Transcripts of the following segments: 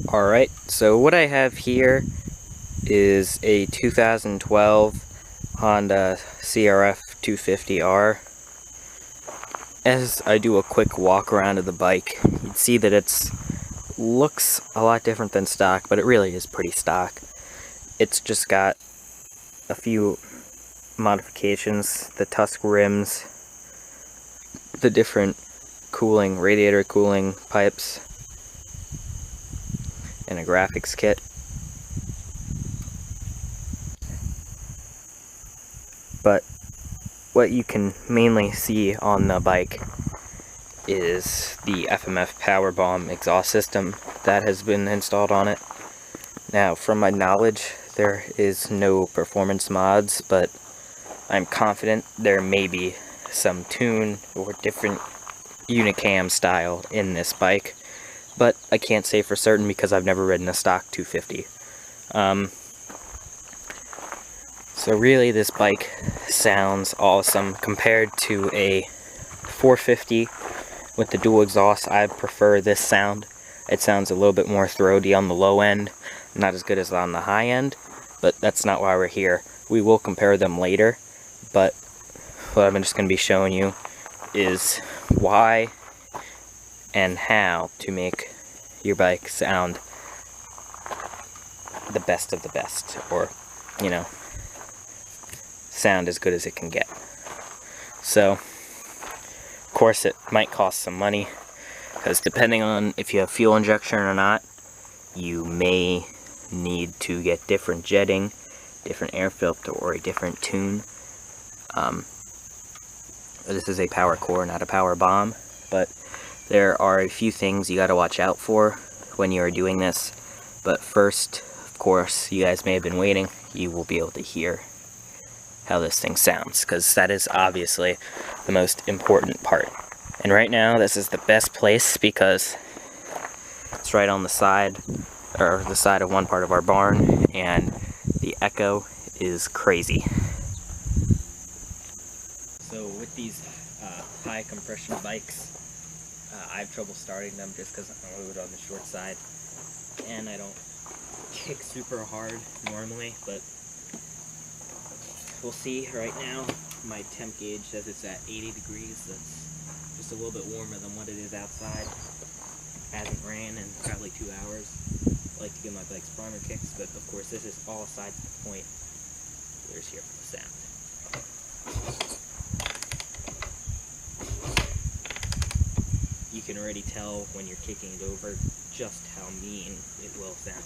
Alright, so what I have here is a 2012 Honda crf250r. As I do a quick walk around of the bike, you'd see that it looks a lot different than stock, but it really is pretty stock. It's just got a few modifications, the tusk rims, the different radiator cooling pipes, and a graphics kit. But what you can mainly see on the bike is the FMF power bomb exhaust system that has been installed on it. Now, from my knowledge, there is no performance mods, but I'm confident there may be some tune or different unicam style in this bike, but I can't say for certain because I've never ridden a stock 250. So really this bike sounds awesome compared to a 450 with the dual exhaust. I prefer this sound. It sounds a little bit more throaty on the low end, not as good as on the high end, but that's not why we're here. We will compare them later, but what I'm just going to be showing you is why and how to make your bike sound the best of the best, or, you know, sound as good as it can get. So, of course, it might cost some money, because depending on if you have fuel injection or not, you may need to get different jetting, different air filter, or a different tune. This is a power core, not a power bomb, but there are a few things you got to watch out for when you are doing this. But first, of course, you guys may have been waiting, you will be able to hear how this thing sounds, because that is obviously the most important part. And right now, this is the best place because it's right on the side, or the side of one part of our barn, and the echo is crazy. So with these high compression bikes, I have trouble starting them just because I'm a little bit on the short side, and I don't kick super hard normally, but we'll see. Right now my temp gauge says it's at 80 degrees. That's just a little bit warmer than what it is outside. Hasn't ran in probably 2 hours. I like to give my bikes primer kicks, but of course this is all aside from the point. Here's here for the sound. You can already tell when you're kicking it over just how mean it will sound.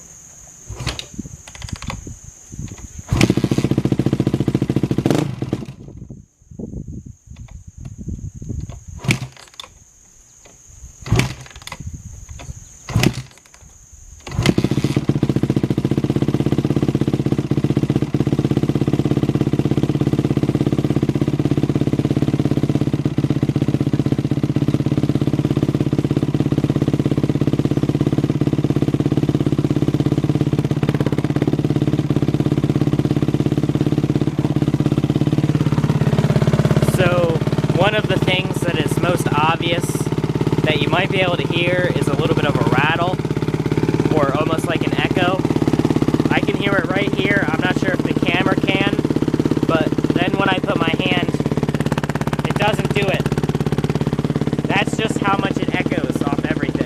One of the things that is most obvious that you might be able to hear is a little bit of a rattle, or almost like an echo. I can hear it right here. I'm not sure if the camera can, but then when I put my hand, it doesn't do it. That's just how much it echoes off everything.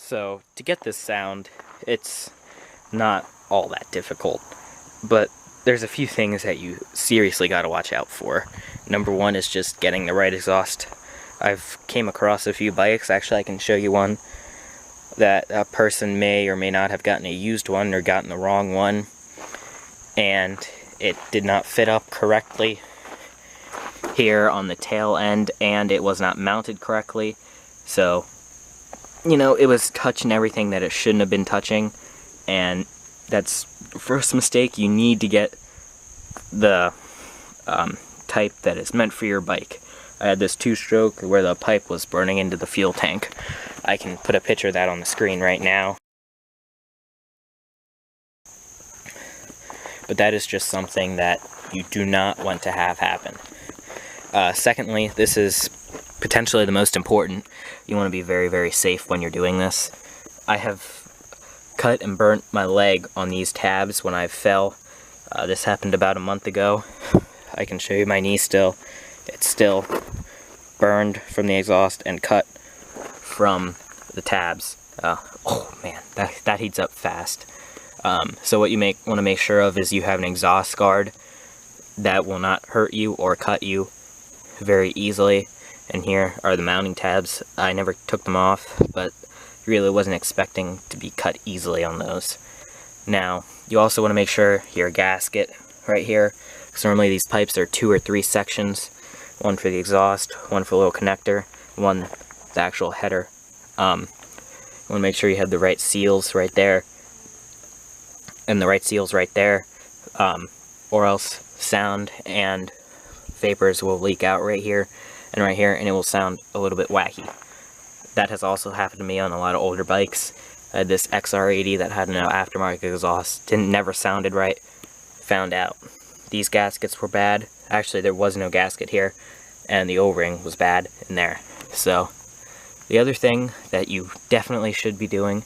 So, to get this sound, it's not all that difficult, but there's a few things that you seriously got to watch out for. Number one is just getting the right exhaust. I've came across a few bikes, actually I can show you one, that a person may or may not have gotten a used one or gotten the wrong one, and it did not fit up correctly here on the tail end, and it was not mounted correctly. So, you know, it was touching everything that it shouldn't have been touching, and that's the first mistake. You need to get the type that is meant for your bike. I had this 2-stroke where the pipe was burning into the fuel tank. I can put a picture of that on the screen right now. But that is just something that you do not want to have happen. Secondly, this is potentially the most important. You want to be very, very safe when you're doing this. I have cut and burnt my leg on these tabs when I fell. This happened about a month ago. I can show you my knee still. It's still burned from the exhaust and cut from the tabs. Oh man, that heats up fast. So what you want to make sure of is you have an exhaust guard that will not hurt you or cut you very easily. And here are the mounting tabs. I never took them off, but really wasn't expecting to be cut easily on those. Now, you also want to make sure your gasket right here, because normally these pipes are 2 or 3 sections, one for the exhaust, one for a little connector, one the actual header. You want to make sure you have the right seals right there, and the right seals right there, or else sound and vapors will leak out right here, and it will sound a little bit wacky. That has also happened to me on a lot of older bikes. I had this XR80 that had an aftermarket exhaust, never sounded right. Found out these gaskets were bad. Actually, there was no gasket here, and the O-ring was bad in there. So the other thing that you definitely should be doing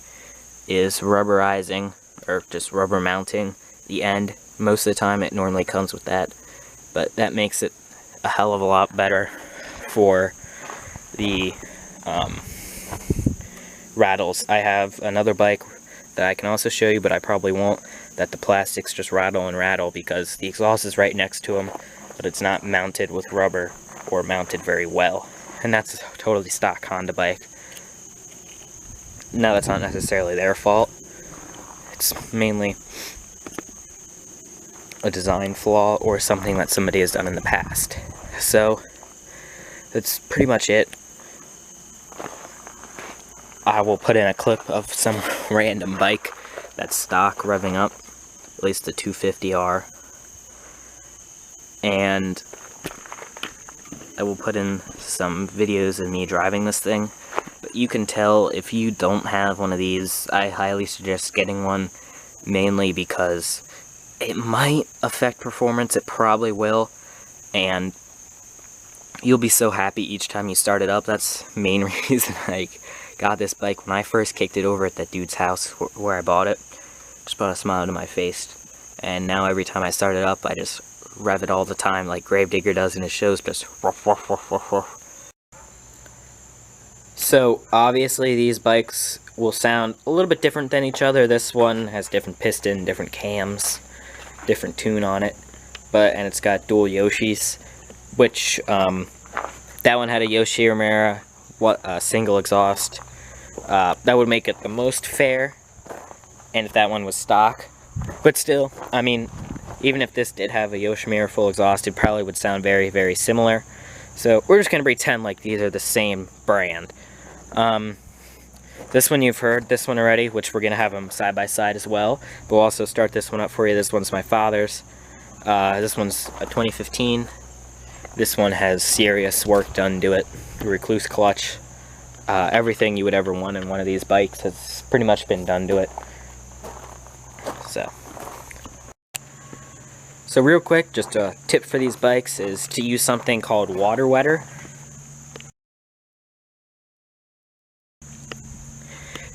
is rubberizing, or just rubber mounting the end. Most of the time it normally comes with that, but that makes it a hell of a lot better for the rattles. I have another bike that I can also show you, but I probably won't, that the plastics just rattle and rattle because the exhaust is right next to them, but it's not mounted with rubber or mounted very well. And that's a totally stock Honda bike. Now, that's not necessarily their fault. It's mainly a design flaw or something that somebody has done in the past. So that's pretty much it. I will put in a clip of some random bike that's stock revving up, at least the 250R, and I will put in some videos of me driving this thing. But you can tell if you don't have one of these, I highly suggest getting one, mainly because it might affect performance. It probably will, and you'll be so happy each time you start it up. That's the main reason I got this bike. When I first kicked it over at that dude's house where I bought it, just brought a smile to my face. And now every time I start it up, I just rev it all the time like Gravedigger does in his shows, just ruff, ruff, ruff, ruff, ruff. So obviously these bikes will sound a little bit different than each other. This one has different piston, different cams, different tune on it, and it's got dual Yoshis, which that one had a Yoshi Romero single exhaust. That would make it the most fair, and if that one was stock. But still, I mean, even if this did have a Yoshimura full exhaust, it probably would sound very, very similar. So we're just going to pretend like these are the same brand. This one you've heard, this one already, which we're going to have them side by side as well. But we'll also start this one up for you. This one's my father's. This one's a 2015. This one has serious work done to it. Recluse clutch. Everything you would ever want in one of these bikes has pretty much been done to it. So real quick, just a tip for these bikes is to use something called water wetter.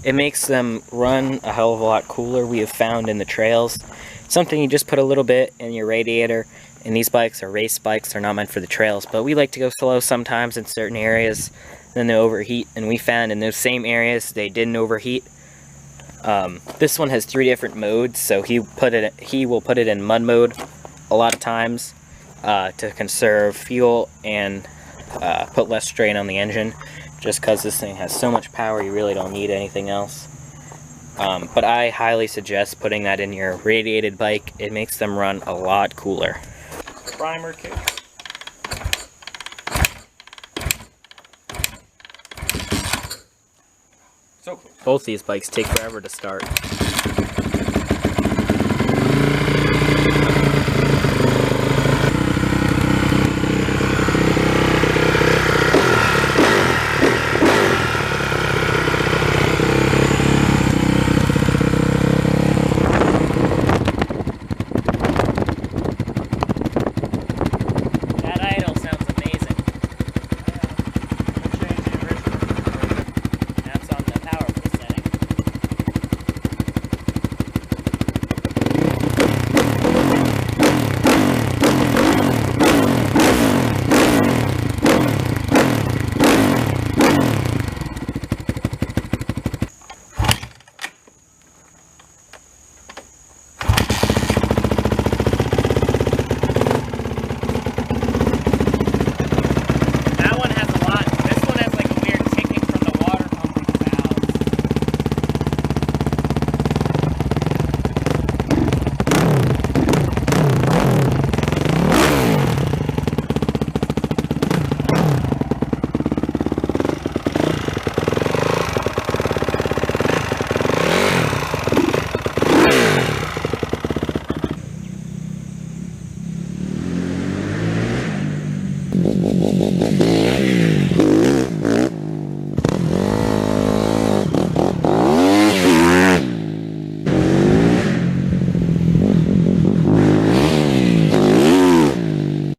It makes them run a hell of a lot cooler, we have found in the trails. Something you just put a little bit in your radiator, and these bikes are race bikes, they're not meant for the trails, but we like to go slow sometimes in certain areas, then they overheat, and we found in those same areas they didn't overheat. This one has 3 different modes, so he will put it in mud mode a lot of times to conserve fuel and put less strain on the engine, just because this thing has so much power you really don't need anything else. But I highly suggest putting that in your radiated bike. It makes them run a lot cooler. Primer kick. So close. Both these bikes take forever to start.